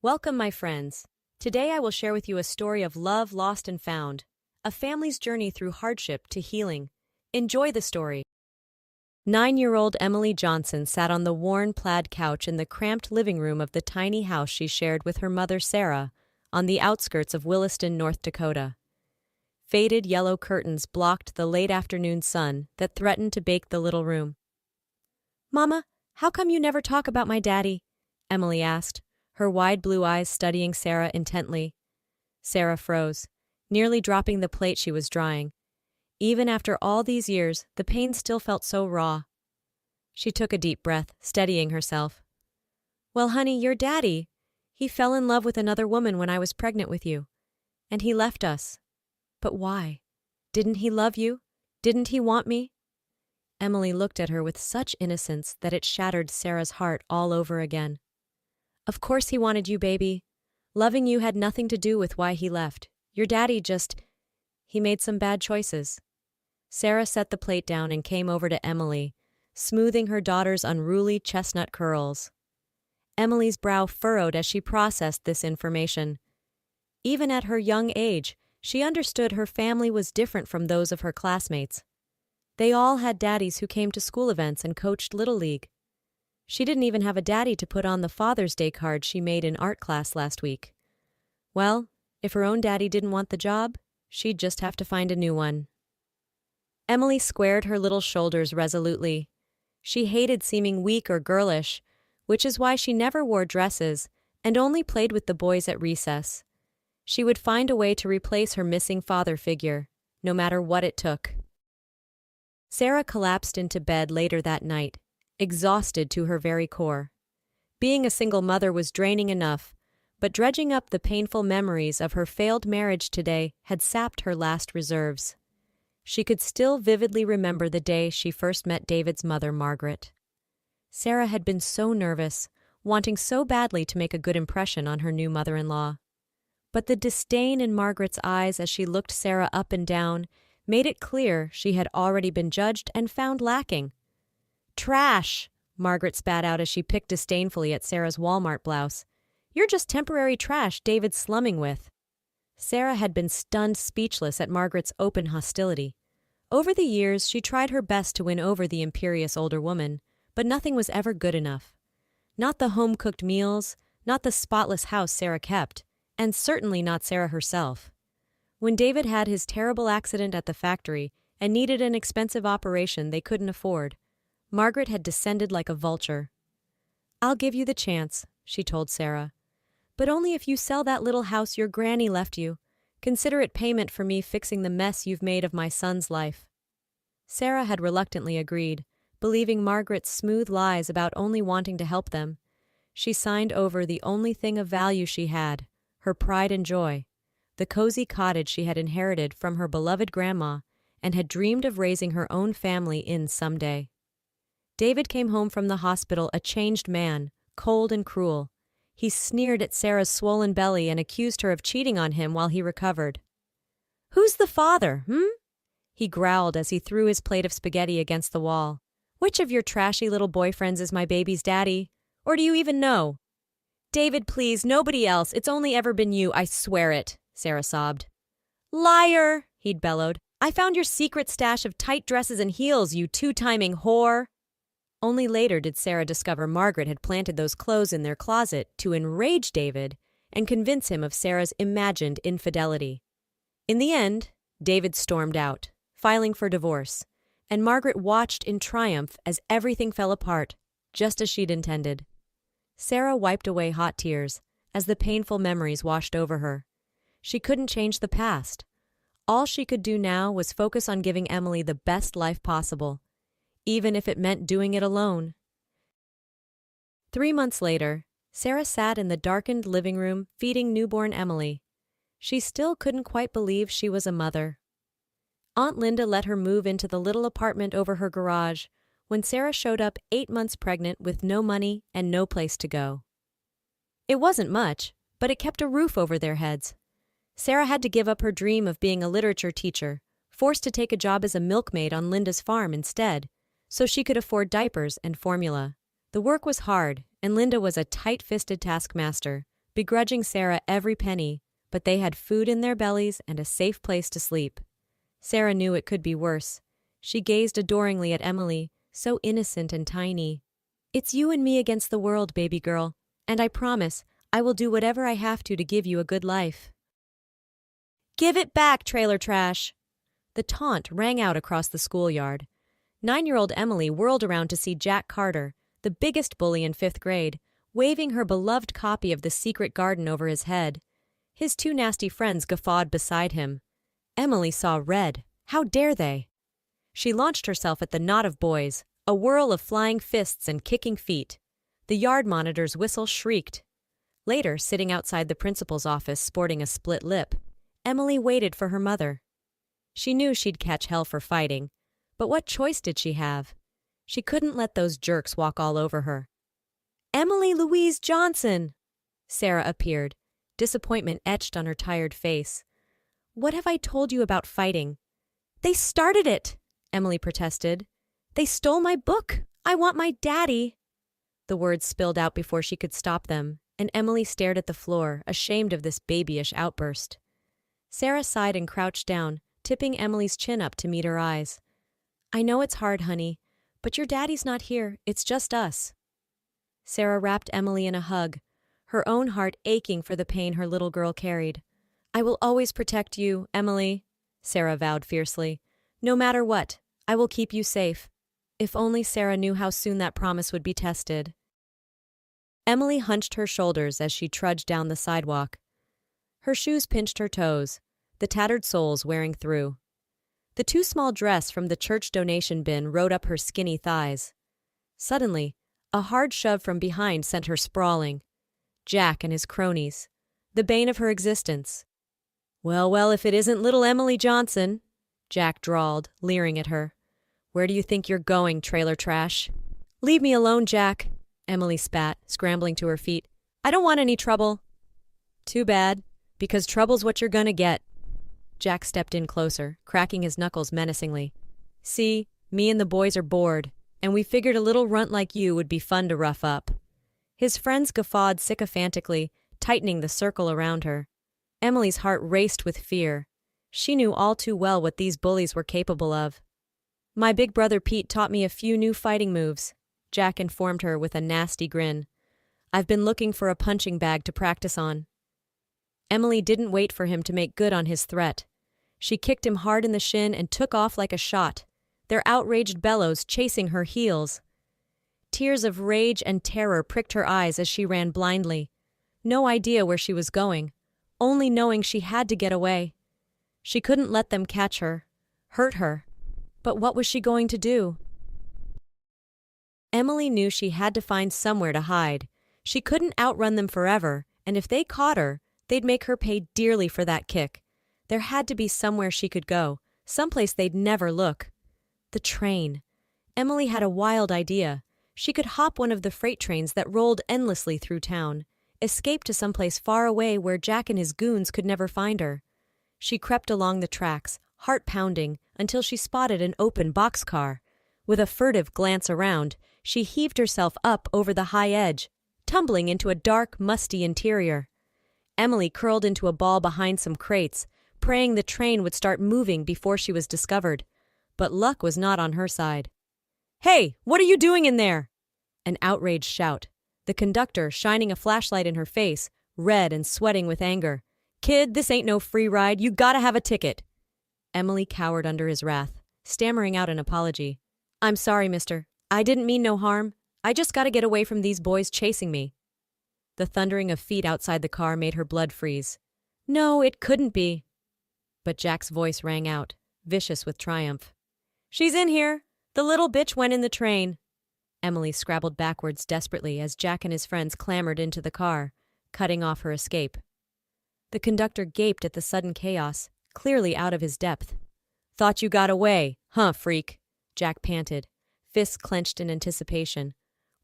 Welcome, my friends. Today I will share with you a story of love lost and found, a family's journey through hardship to healing. Enjoy the story. 9-year-old Emily Johnson sat on the worn plaid couch in the cramped living room of the tiny house she shared with her mother Sarah, on the outskirts of Williston, North Dakota. Faded yellow curtains blocked the late afternoon sun that threatened to bake the little room. "Mama, how come you never talk about my daddy?" Emily asked, her wide blue eyes studying Sarah intently. Sarah froze, nearly dropping the plate she was drying. Even after all these years, the pain still felt so raw. She took a deep breath, steadying herself. "Well, honey, your daddy, he fell in love with another woman when I was pregnant with you. And he left us. But why? Didn't he love you? Didn't he want me?" Emily looked at her with such innocence that it shattered Sarah's heart all over again. "Of course he wanted you, baby. Loving you had nothing to do with why he left. Your daddy he made some bad choices." Sarah set the plate down and came over to Emily, smoothing her daughter's unruly chestnut curls. Emily's brow furrowed as she processed this information. Even at her young age, she understood her family was different from those of her classmates. They all had daddies who came to school events and coached Little League. She didn't even have a daddy to put on the Father's Day card she made in art class last week. Well, if her own daddy didn't want the job, she'd just have to find a new one. Emily squared her little shoulders resolutely. She hated seeming weak or girlish, which is why she never wore dresses and only played with the boys at recess. She would find a way to replace her missing father figure, no matter what it took. Sarah collapsed into bed later that night, exhausted to her very core. Being a single mother was draining enough, but dredging up the painful memories of her failed marriage today had sapped her last reserves. She could still vividly remember the day she first met David's mother, Margaret. Sarah had been so nervous, wanting so badly to make a good impression on her new mother-in-law. But the disdain in Margaret's eyes as she looked Sarah up and down made it clear she had already been judged and found lacking. "Trash!" Margaret spat out as she picked disdainfully at Sarah's Walmart blouse. "You're just temporary trash David's slumming with." Sarah had been stunned speechless at Margaret's open hostility. Over the years, she tried her best to win over the imperious older woman, but nothing was ever good enough. Not the home-cooked meals, not the spotless house Sarah kept, and certainly not Sarah herself. When David had his terrible accident at the factory and needed an expensive operation they couldn't afford, Margaret had descended like a vulture. "I'll give you the chance," she told Sarah. "But only if you sell that little house your granny left you. Consider it payment for me fixing the mess you've made of my son's life." Sarah had reluctantly agreed, believing Margaret's smooth lies about only wanting to help them. She signed over the only thing of value she had, her pride and joy, the cozy cottage she had inherited from her beloved grandma and had dreamed of raising her own family in someday. David came home from the hospital a changed man, cold and cruel. He sneered at Sarah's swollen belly and accused her of cheating on him while he recovered. "Who's the father, he growled as he threw his plate of spaghetti against the wall. "Which of your trashy little boyfriends is my baby's daddy? Or do you even know?" "David, please, nobody else. It's only ever been you, I swear it," Sarah sobbed. "Liar!" he'd bellowed. "I found your secret stash of tight dresses and heels, you two-timing whore." Only later did Sarah discover Margaret had planted those clothes in their closet to enrage David and convince him of Sarah's imagined infidelity. In the end, David stormed out, filing for divorce, and Margaret watched in triumph as everything fell apart, just as she'd intended. Sarah wiped away hot tears as the painful memories washed over her. She couldn't change the past. All she could do now was focus on giving Emily the best life possible, even if it meant doing it alone. 3 months later, Sarah sat in the darkened living room feeding newborn Emily. She still couldn't quite believe she was a mother. Aunt Linda let her move into the little apartment over her garage when Sarah showed up 8 months pregnant with no money and no place to go. It wasn't much, but it kept a roof over their heads. Sarah had to give up her dream of being a literature teacher, forced to take a job as a milkmaid on Linda's farm instead, so she could afford diapers and formula. The work was hard, and Linda was a tight-fisted taskmaster, begrudging Sarah every penny, but they had food in their bellies and a safe place to sleep. Sarah knew it could be worse. She gazed adoringly at Emily, so innocent and tiny. "It's you and me against the world, baby girl, and I promise I will do whatever I have to give you a good life." "Give it back, trailer trash!" The taunt rang out across the schoolyard. 9-year-old Emily whirled around to see Jack Carter, the biggest bully in 5th grade, waving her beloved copy of The Secret Garden over his head. His 2 nasty friends guffawed beside him. Emily saw red. How dare they? She launched herself at the knot of boys, a whirl of flying fists and kicking feet. The yard monitor's whistle shrieked. Later, sitting outside the principal's office sporting a split lip, Emily waited for her mother. She knew she'd catch hell for fighting, but what choice did she have? She couldn't let those jerks walk all over her. "Emily Louise Johnson!" Sarah appeared, disappointment etched on her tired face. "What have I told you about fighting?" "They started it!" Emily protested. "They stole my book! I want my daddy!" The words spilled out before she could stop them, and Emily stared at the floor, ashamed of this babyish outburst. Sarah sighed and crouched down, tipping Emily's chin up to meet her eyes. "I know it's hard, honey, but your daddy's not here. It's just us." Sarah wrapped Emily in a hug, her own heart aching for the pain her little girl carried. "I will always protect you, Emily," Sarah vowed fiercely. "No matter what, I will keep you safe." If only Sarah knew how soon that promise would be tested. Emily hunched her shoulders as she trudged down the sidewalk. Her shoes pinched her toes, the tattered soles wearing through. The too small dress from the church donation bin rode up her skinny thighs. Suddenly, a hard shove from behind sent her sprawling. Jack and his cronies, the bane of her existence. Well, if it isn't little Emily Johnson," Jack drawled, leering at her. "Where do you think you're going, trailer trash?" "Leave me alone, Jack," Emily spat, scrambling to her feet. "I don't want any trouble." "Too bad, because trouble's what you're gonna get." Jack stepped in closer, cracking his knuckles menacingly. "See, me and the boys are bored, and we figured a little runt like you would be fun to rough up." His friends guffawed sycophantically, tightening the circle around her. Emily's heart raced with fear. She knew all too well what these bullies were capable of. "My big brother Pete taught me a few new fighting moves," Jack informed her with a nasty grin. "I've been looking for a punching bag to practice on." Emily didn't wait for him to make good on his threat. She kicked him hard in the shin and took off like a shot, their outraged bellows chasing her heels. Tears of rage and terror pricked her eyes as she ran blindly. No idea where she was going, only knowing she had to get away. She couldn't let them catch her, hurt her. But what was she going to do? Emily knew she had to find somewhere to hide. She couldn't outrun them forever, and if they caught her, they'd make her pay dearly for that kick. There had to be somewhere she could go, someplace they'd never look. The train. Emily had a wild idea. She could hop one of the freight trains that rolled endlessly through town, escape to someplace far away where Jack and his goons could never find her. She crept along the tracks, heart pounding, until she spotted an open boxcar. With a furtive glance around, she heaved herself up over the high edge, tumbling into a dark, musty interior. Emily curled into a ball behind some crates, praying the train would start moving before she was discovered. But luck was not on her side. "Hey, what are you doing in there?" An outraged shout. The conductor, shining a flashlight in her face, red and sweating with anger. "Kid, this ain't no free ride. You gotta have a ticket." Emily cowered under his wrath, stammering out an apology. "I'm sorry, mister. I didn't mean no harm. I just gotta get away from these boys chasing me." The thundering of feet outside the car made her blood freeze. "No, it couldn't be." But Jack's voice rang out, vicious with triumph. "She's in here. The little bitch went in the train." Emily scrabbled backwards desperately as Jack and his friends clambered into the car, cutting off her escape. The conductor gaped at the sudden chaos, clearly out of his depth. "Thought you got away, huh, freak?" Jack panted, fists clenched in anticipation.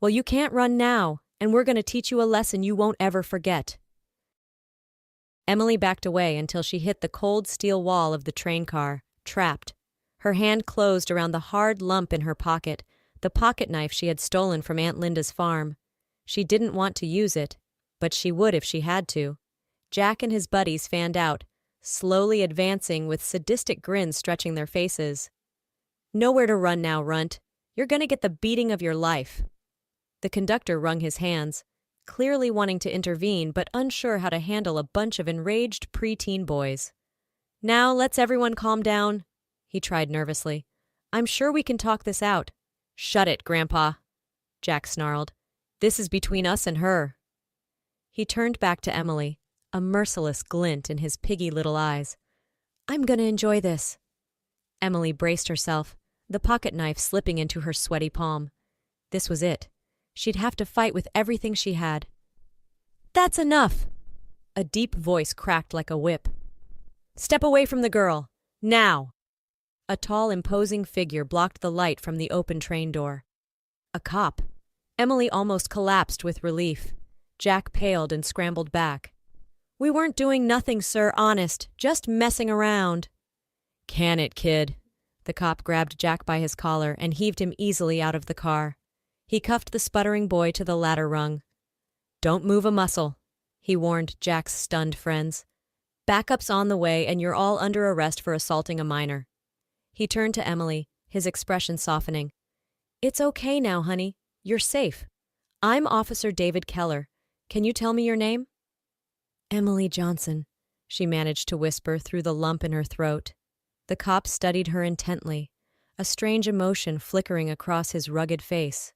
"Well, you can't run now, and we're going to teach you a lesson you won't ever forget." Emily backed away until she hit the cold steel wall of the train car, trapped. Her hand closed around the hard lump in her pocket, the pocket knife she had stolen from Aunt Linda's farm. She didn't want to use it. But she would if she had to. Jack and his buddies fanned out, slowly advancing with sadistic grins stretching their faces. Nowhere to run now, runt. You're gonna get the beating of your life. The conductor wrung his hands, clearly wanting to intervene but unsure how to handle a bunch of enraged preteen boys. Now let's everyone calm down, he tried nervously. I'm sure we can talk this out. Shut it, Grandpa, Jack snarled. This is between us and her. He turned back to Emily, a merciless glint in his piggy little eyes. I'm gonna enjoy this. Emily braced herself, the pocket knife slipping into her sweaty palm. This was it. She'd have to fight with everything she had. That's enough! A deep voice cracked like a whip. Step away from the girl. Now! A tall, imposing figure blocked the light from the open train door. A cop. Emily almost collapsed with relief. Jack paled and scrambled back. We weren't doing nothing, sir, honest. Just messing around. Can it, kid? The cop grabbed Jack by his collar and heaved him easily out of the car. He cuffed the sputtering boy to the ladder rung. Don't move a muscle, he warned Jack's stunned friends. Backup's on the way and you're all under arrest for assaulting a minor. He turned to Emily, his expression softening. It's okay now, honey. You're safe. I'm Officer David Keller. Can you tell me your name? Emily Johnson, she managed to whisper through the lump in her throat. The cop studied her intently, a strange emotion flickering across his rugged face.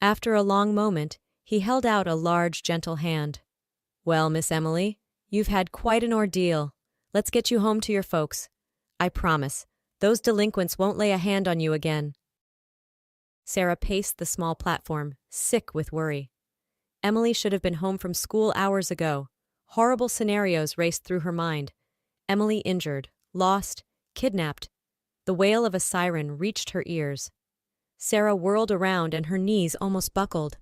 After a long moment, he held out a large, gentle hand. Well, Miss Emily, you've had quite an ordeal. Let's get you home to your folks. I promise, those delinquents won't lay a hand on you again. Sarah paced the small platform, sick with worry. Emily should have been home from school hours ago. Horrible scenarios raced through her mind. Emily injured, lost, kidnapped. The wail of a siren reached her ears. Sarah whirled around and her knees almost buckled.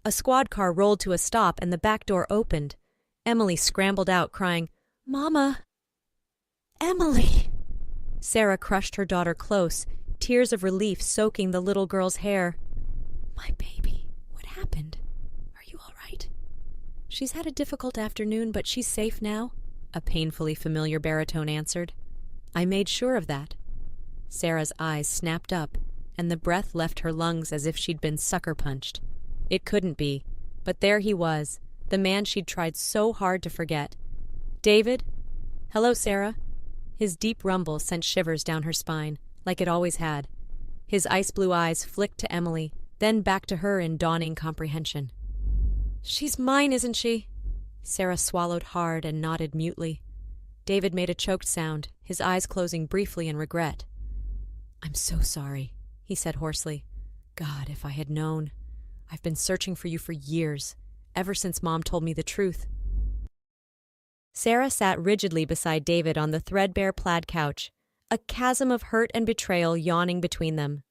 A squad car rolled to a stop and the back door opened. Emily scrambled out, crying, Mama! Emily! Sarah crushed her daughter close, tears of relief soaking the little girl's hair. My baby, what happened? Are you all right? She's had a difficult afternoon, but she's safe now, a painfully familiar baritone answered. I made sure of that. Sarah's eyes snapped up, and the breath left her lungs as if she'd been sucker-punched. It couldn't be, but there he was, the man she'd tried so hard to forget. David? Hello, Sarah. His deep rumble sent shivers down her spine, like it always had. His ice-blue eyes flicked to Emily, then back to her in dawning comprehension. She's mine, isn't she? Sarah swallowed hard and nodded mutely. David made a choked sound, his eyes closing briefly in regret. I'm so sorry, he said hoarsely. God, if I had known. I've been searching for you for years, ever since Mom told me the truth. Sarah sat rigidly beside David on the threadbare plaid couch, a chasm of hurt and betrayal yawning between them.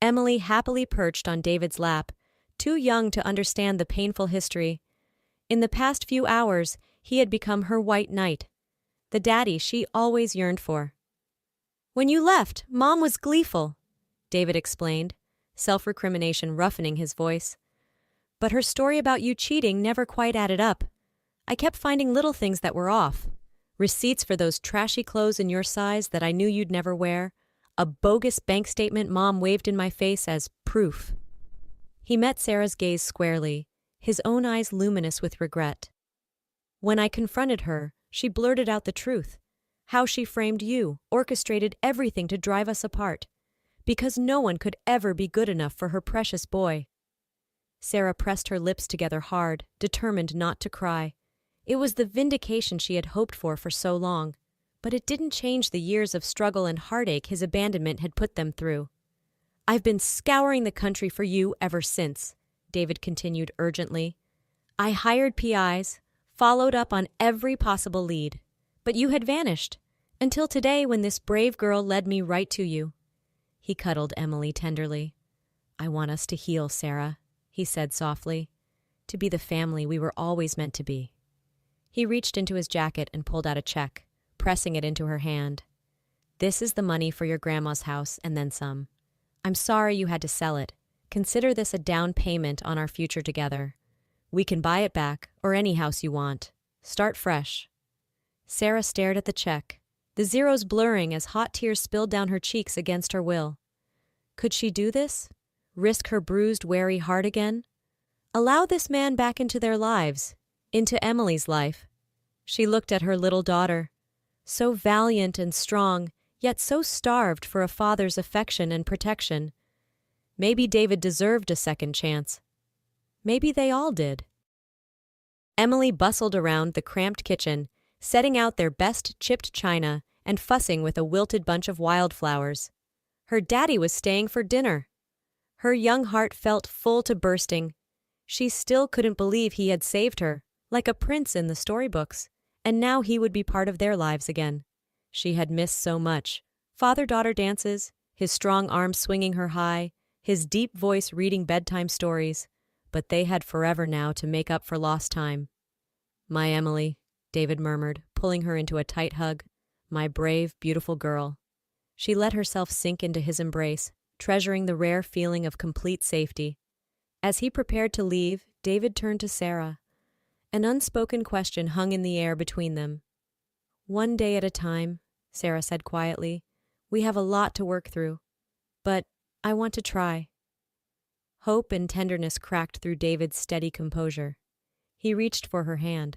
Emily happily perched on David's lap, too young to understand the painful history. In the past few hours, he had become her white knight, the daddy she always yearned for. When you left, Mom was gleeful, David explained, self-recrimination roughening his voice. But her story about you cheating never quite added up. I kept finding little things that were off. Receipts for those trashy clothes in your size that I knew you'd never wear. A bogus bank statement Mom waved in my face as proof. He met Sarah's gaze squarely, his own eyes luminous with regret. When I confronted her, she blurted out the truth. How she framed you, orchestrated everything to drive us apart. Because no one could ever be good enough for her precious boy. Sarah pressed her lips together hard, determined not to cry. It was the vindication she had hoped for so long, but it didn't change the years of struggle and heartache his abandonment had put them through. I've been scouring the country for you ever since, David continued urgently. I hired PIs, followed up on every possible lead, but you had vanished, until today when this brave girl led me right to you. He cuddled Emily tenderly. I want us to heal, Sarah, he said softly, to be the family we were always meant to be. He reached into his jacket and pulled out a check, pressing it into her hand. This is the money for your grandma's house and then some. I'm sorry you had to sell it. Consider this a down payment on our future together. We can buy it back, or any house you want. Start fresh. Sarah stared at the check, the zeros blurring as hot tears spilled down her cheeks against her will. Could she do this? Risk her bruised, wary heart again? Allow this man back into their lives, into Emily's life. She looked at her little daughter, so valiant and strong, yet so starved for a father's affection and protection. Maybe David deserved a second chance. Maybe they all did. Emily bustled around the cramped kitchen, setting out their best chipped china and fussing with a wilted bunch of wildflowers. Her daddy was staying for dinner. Her young heart felt full to bursting. She still couldn't believe he had saved her, like a prince in the storybooks, and now he would be part of their lives again. She had missed so much. Father-daughter dances, his strong arms swinging her high, his deep voice reading bedtime stories, but they had forever now to make up for lost time. "My Emily," David murmured, pulling her into a tight hug. "My brave, beautiful girl." She let herself sink into his embrace, treasuring the rare feeling of complete safety. As he prepared to leave, David turned to Sarah. An unspoken question hung in the air between them. "One day at a time," Sarah said quietly. "We have a lot to work through. But I want to try." Hope and tenderness cracked through David's steady composure. He reached for her hand.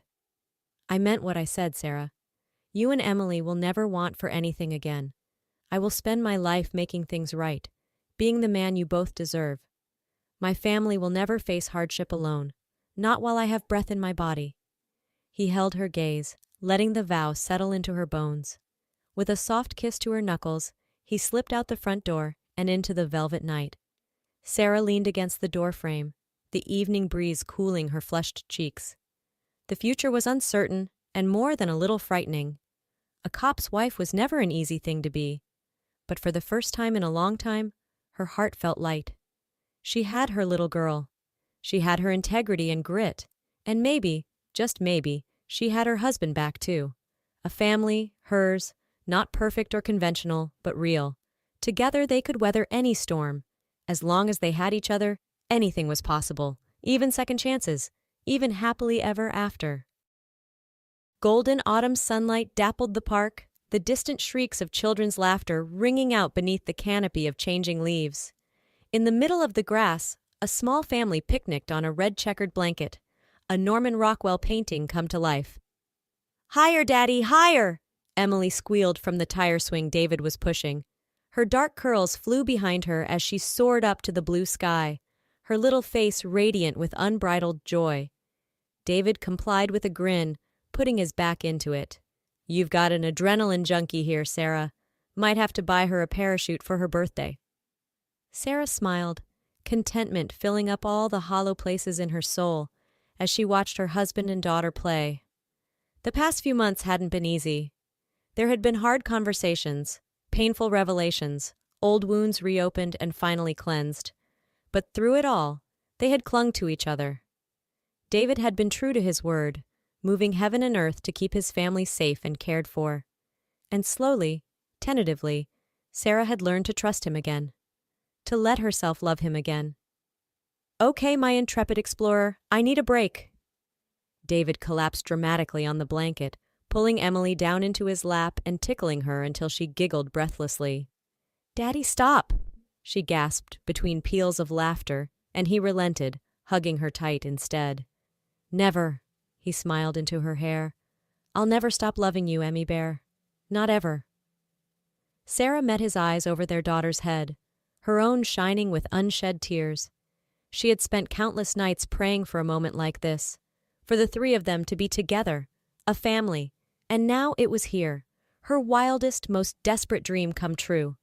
"I meant what I said, Sarah. You and Emily will never want for anything again. I will spend my life making things right, being the man you both deserve. My family will never face hardship alone, not while I have breath in my body." He held her gaze, letting the vow settle into her bones. With a soft kiss to her knuckles, he slipped out the front door and into the velvet night. Sarah leaned against the doorframe, the evening breeze cooling her flushed cheeks. The future was uncertain and more than a little frightening. A cop's wife was never an easy thing to be, but for the first time in a long time, her heart felt light. She had her little girl. She had her integrity and grit, and maybe, just maybe, she had her husband back too. A family, hers, not perfect or conventional, but real. Together they could weather any storm. As long as they had each other, anything was possible, even second chances, even happily ever after. Golden autumn sunlight dappled the park, the distant shrieks of children's laughter ringing out beneath the canopy of changing leaves. In the middle of the grass, a small family picnicked on a red-checkered blanket, a Norman Rockwell painting come to life. "Higher, Daddy, higher!" Emily squealed from the tire swing David was pushing. Her dark curls flew behind her as she soared up to the blue sky, her little face radiant with unbridled joy. David complied with a grin, putting his back into it. "You've got an adrenaline junkie here, Sarah. Might have to buy her a parachute for her birthday." Sarah smiled, contentment filling up all the hollow places in her soul as she watched her husband and daughter play. The past few months hadn't been easy. There had been hard conversations, painful revelations, old wounds reopened and finally cleansed. But through it all, they had clung to each other. David had been true to his word, moving heaven and earth to keep his family safe and cared for. And slowly, tentatively, Sarah had learned to trust him again, to let herself love him again. "Okay, my intrepid explorer, I need a break." David collapsed dramatically on the blanket, pulling Emily down into his lap and tickling her until she giggled breathlessly. "Daddy, stop!" she gasped between peals of laughter, and he relented, hugging her tight instead. "Never," he smiled into her hair. "I'll never stop loving you, Emmy Bear. Not ever." Sarah met his eyes over their daughter's head, her own shining with unshed tears. She had spent countless nights praying for a moment like this, for the three of them to be together, a family, and now it was here, her wildest, most desperate dream come true.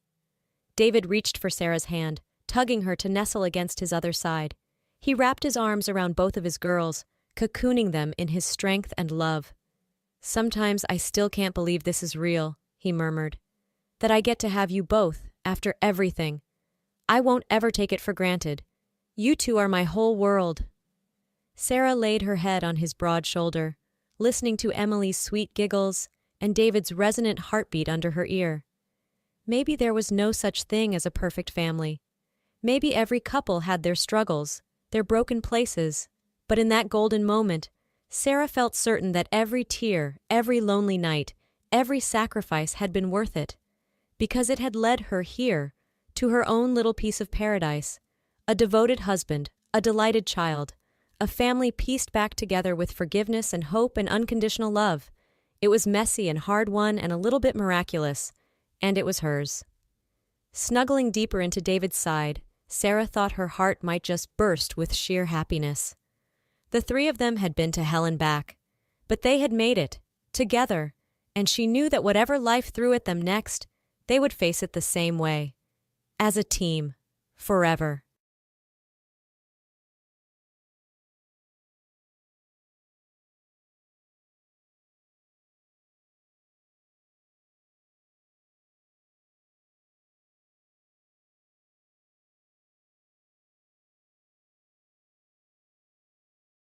David reached for Sarah's hand, tugging her to nestle against his other side. He wrapped his arms around both of his girls, cocooning them in his strength and love. "Sometimes I still can't believe this is real," he murmured. "That I get to have you both, after everything. I won't ever take it for granted. You two are my whole world." Sarah laid her head on his broad shoulder, listening to Emily's sweet giggles and David's resonant heartbeat under her ear. Maybe there was no such thing as a perfect family. Maybe every couple had their struggles, their broken places, But in that golden moment, Sarah felt certain that every tear, every lonely night, every sacrifice had been worth it, because it had led her here, to her own little piece of paradise, a devoted husband, a delighted child, a family pieced back together with forgiveness and hope and unconditional love. It was messy and hard-won and a little bit miraculous, and it was hers. Snuggling deeper into David's side, Sarah thought her heart might just burst with sheer happiness. The three of them had been to hell and back, but they had made it, together, and she knew that whatever life threw at them next, they would face it the same way. As a team, forever.